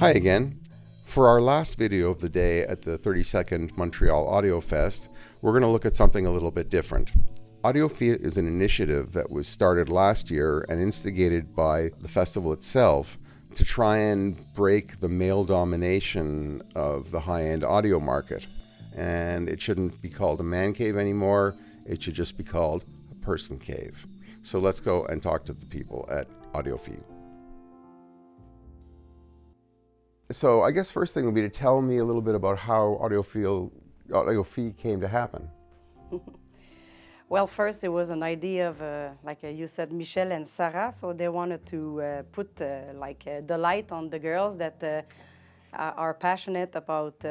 Hi again. For our last video of the day at the 32nd Montreal Audio Fest, we're going to look at something a little bit different. Audiofilles is an initiative that was started last year and instigated by the festival itself to try and break the male domination of the high-end audio market. And it shouldn't be called a man cave anymore, it should just be called a person cave. So let's go and talk to the people at Audiofilles. So I guess first thing would be to tell me a little bit about how Audiofilles came to happen. Well, first it was an idea of, like you said, Michel and Sarah. So they wanted to put the light on the girls that are passionate about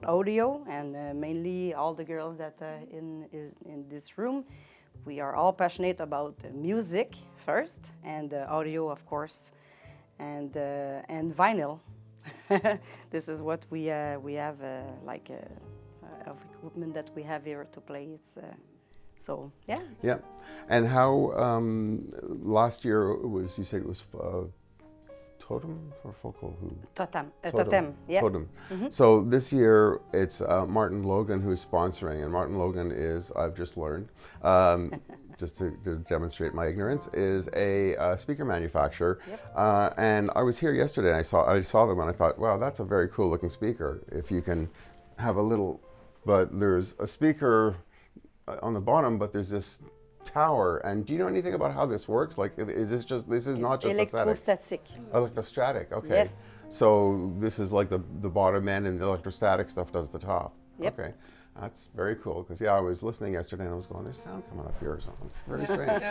audio, and mainly all the girls that in this room. We are all passionate about music first, and audio, of course, and vinyl. This is what we have of equipment that we have here to play. It's so yeah. Yeah, and how last year it was? You said it was Totem or Focal? Totem. Totem. Yeah. Totem. Mm-hmm. So this year it's Martin Logan who's sponsoring, and Martin Logan is, I've just learned, just to demonstrate my ignorance, is a speaker manufacturer. Yep. And I was here yesterday and I saw them and I thought, wow, that's a very cool looking speaker. If you can have a little, but there's a speaker on the bottom, but there's this tower. And do you know anything about how this works? Like, is this just, this is not just electrostatic. Electrostatic, okay. Yes. So this is like the bottom end, and the electrostatic stuff does the top. Yep. Okay. That's very cool, because yeah, I was listening yesterday and I was going, there's sound coming up here or something. It's very strange.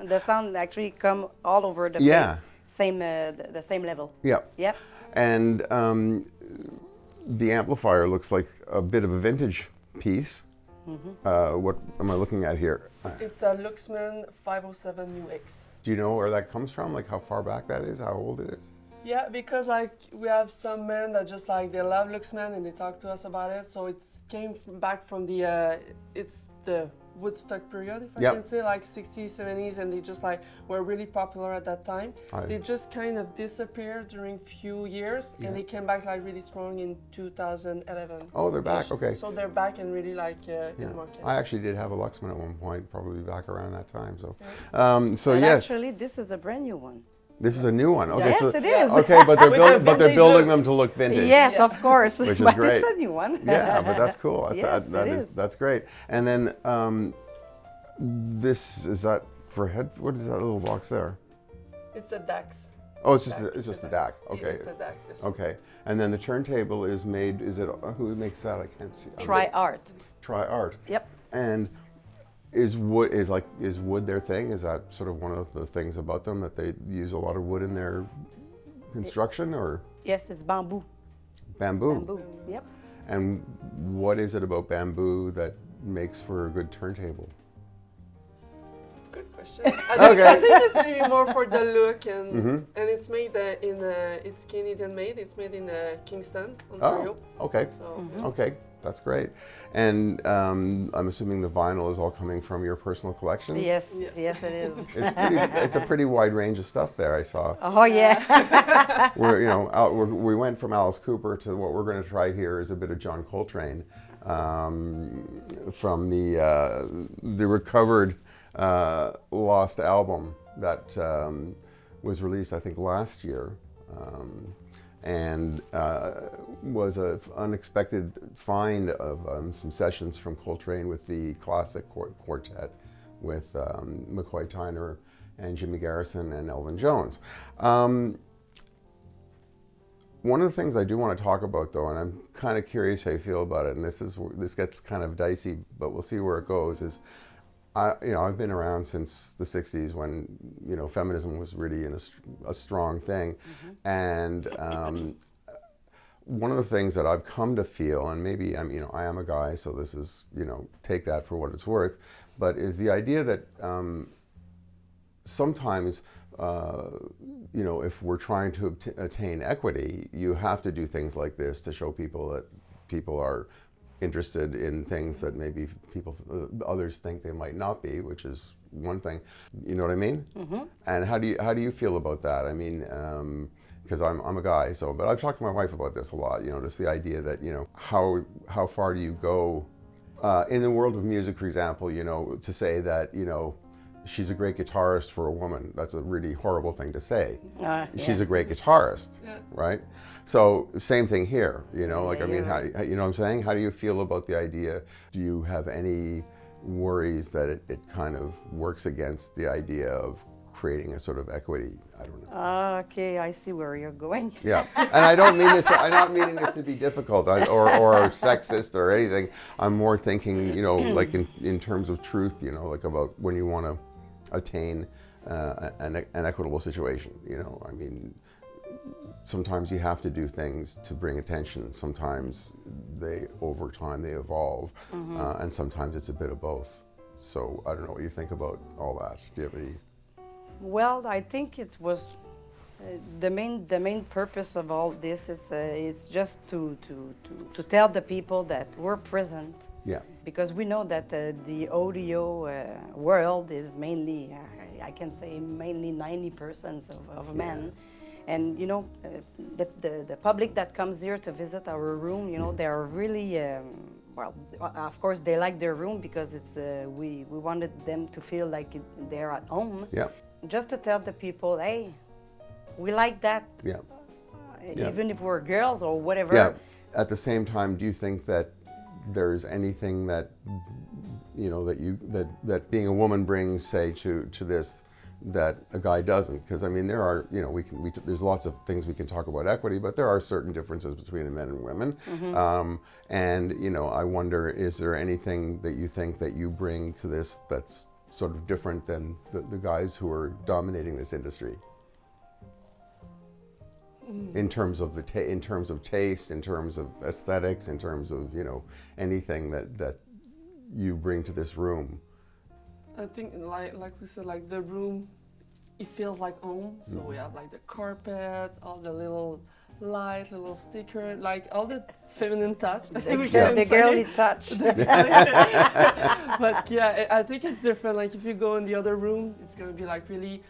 The sound actually come all over the place. Same, the same level. Yeah. Yep. And the amplifier looks like a bit of a vintage piece. Mm-hmm. What am I looking at here? It's a Luxman 507 UX. Do you know where that comes from? Like how far back that is? How old it is? Yeah, because like we have some men that just like they love Luxman and they talk to us about it. So it came back from the it's the Woodstock period, if I can say, like 60s, 70s, and they just like were really popular at that time. They just kind of disappeared during few years, and they came back like really strong in 2011. Oh, they're back. Okay. So they're back and really like in market. I actually did have a Luxman at one point, probably back around that time. So, so yes. Actually, this is a brand new one. This is a new one. Okay, yes, so, it is. Okay, but they're building them to look vintage. Yes, of course. Which is but great. It's a new one. Yeah, but that's cool. That's great. And then this is that for head. What is that little box there? It's a DAX. Oh, it's just a DAC. Okay. It's a DAC. Yes. Okay. And then the turntable is made. Is it who makes that? I can't see. Tri-Art. Tri-Art. Yep. And is wood their thing? Is that sort of one of the things about them, that they use a lot of wood in their construction, or? Yes, it's bamboo. Bamboo. Bamboo. Yep. And what is it about bamboo that makes for a good turntable? Good question. I think it's maybe more for the look, and it's made it's Canadian made. It's made in Kingston, Ontario. Oh, okay. So, okay, that's great. And I'm assuming the vinyl is all coming from your personal collections? Yes, yes it is. It's a pretty wide range of stuff there, I saw. Oh yeah. We went from Alice Cooper to what we're going to try here is a bit of John Coltrane from the recovered lost album that was released, I think, last year. And was an unexpected find of some sessions from Coltrane with the classic quartet with McCoy Tyner and Jimmy Garrison and Elvin Jones. One of the things I do want to talk about, though, and I'm kind of curious how you feel about it, and this gets kind of dicey, but we'll see where it goes, is I've been around since the 60s when, feminism was really a strong thing. And one of the things that I've come to feel, and maybe I am a guy, so this is, take that for what it's worth, but is the idea that sometimes, if we're trying to attain equity, you have to do things like this to show people that people are interested in things that maybe others think they might not be, which is one thing. You know what I mean? Mm-hmm. And how do you feel about that? I mean, because I'm a guy, so, but I've talked to my wife about this a lot, just the idea that, how far do you go in the world of music, for example, to say that, she's a great guitarist for a woman. That's a really horrible thing to say. She's a great guitarist, right? So same thing here, like, I mean, how, you know what I'm saying? How do you feel about the idea? Do you have any worries that it kind of works against the idea of creating a sort of equity? I don't know. Okay, I see where you're going. Yeah, and I don't mean this. I'm not meaning this to be difficult or sexist or anything. I'm more thinking, like in terms of truth, like about when you want to attain an equitable situation. I mean, sometimes you have to do things to bring attention. Sometimes over time they evolve, and sometimes it's a bit of both. So I don't know what you think about all that. Do you have any? Well, I think it was the main purpose of all this is just to tell the people that we're present. Yeah. Because we know that the audio world is mainly, I can say, mainly 90% of men. And the public that comes here to visit our room, they are really well. Of course, they like their room because it's we wanted them to feel like they're at home. Yeah. Just to tell the people, hey, we like that. Yeah. Even if we're girls or whatever. Yeah. At the same time, do you think that there's anything that that being a woman brings, say, to this that a guy doesn't? Because I mean, there are there's lots of things we can talk about equity, but there are certain differences between the men and women. And I wonder, is there anything that you think that you bring to this that's sort of different than the guys who are dominating this industry? In terms of in terms of taste, in terms of aesthetics, in terms of anything that you bring to this room. I think like we said, like the room, it feels like home. So we have like the carpet, all the little light, little sticker, like all the feminine touch. The girly touch. But yeah, I think it's different. Like if you go in the other room, it's gonna be like really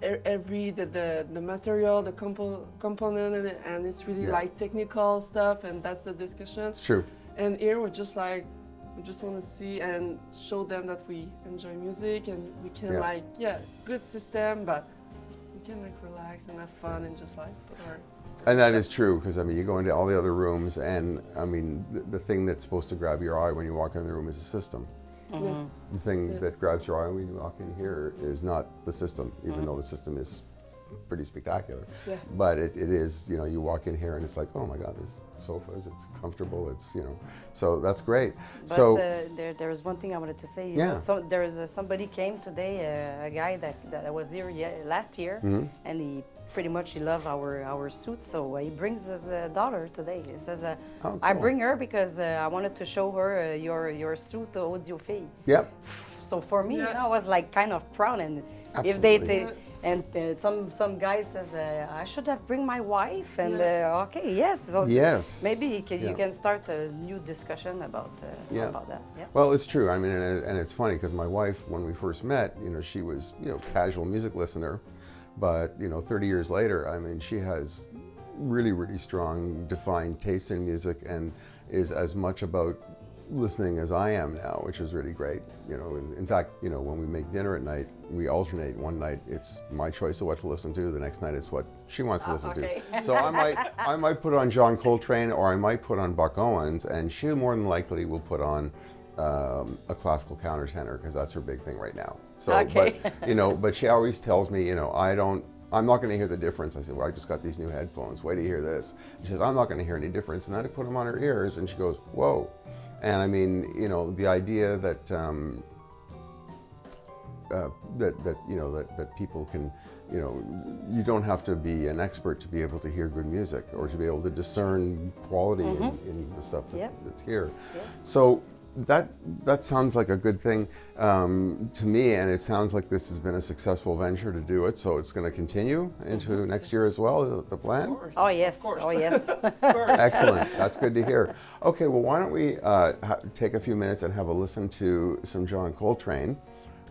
the material, the component, and it's really like technical stuff, and that's the discussion. It's true. And here we're just like, we just want to see and show them that we enjoy music, and we can good system, but we can like relax and have fun and just like put our. And that is true, because I mean, you go into all the other rooms, and I mean, the thing that's supposed to grab your eye when you walk in the room is the system. The thing that grabs your eye when you walk in here is not the system, even though the system is pretty spectacular. But it is, you walk in here and it's like, oh my God, there's sofas, it's comfortable, it's, so that's great. But so there is one thing I wanted to say. Yeah. There is somebody came today, a guy that was here last year, and he pretty much he loved our suits, so he brings his daughter today. He says, cool. I bring her because I wanted to show her your suit, Audiofilles. Yep. So for me, I was like kind of proud, and Absolutely. if some guy says I should have bring my wife, and okay, yes, so yes, maybe you can start a new discussion about that. Yeah. Well, it's true. I mean, and it's funny because my wife, when we first met, she was casual music listener. But 30 years later, I mean, she has really, really strong, defined taste in music, and is as much about listening as I am now, which is really great. In fact, when we make dinner at night, we alternate. One night it's my choice of what to listen to. The next night it's what she wants to listen to. So I might put on John Coltrane, or I might put on Buck Owens, and she more than likely will put on a classical countertenor, because that's her big thing right now. So, but she always tells me, I'm not going to hear the difference. I said, well, I just got these new headphones. Wait till you hear this. She says, I'm not going to hear any difference. And then I put them on her ears, and she goes, whoa. And I mean, the idea that that people can, you don't have to be an expert to be able to hear good music, or to be able to discern quality in the stuff that's here. Yes. So that sounds like a good thing to me, and it sounds like this has been a successful venture to do it. So it's going to continue into next year as well. Is that the plan? Of course. Oh yes. Of course. Oh yes. Excellent. That's good to hear. Okay, well, why don't we take a few minutes and have a listen to some John Coltrane.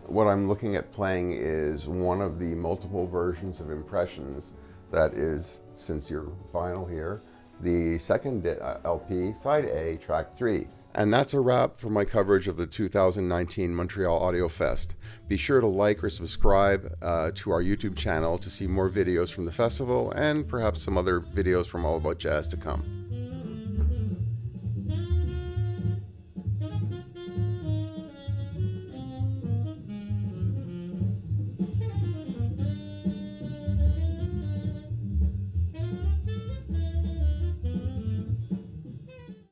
What I'm looking at playing is one of the multiple versions of Impressions that is, since you're vinyl here, the second LP, side A, track 3. And that's a wrap for my coverage of the 2019 Montreal Audio Fest. Be sure to like or subscribe to our YouTube channel to see more videos from the festival and perhaps some other videos from All About Jazz to come.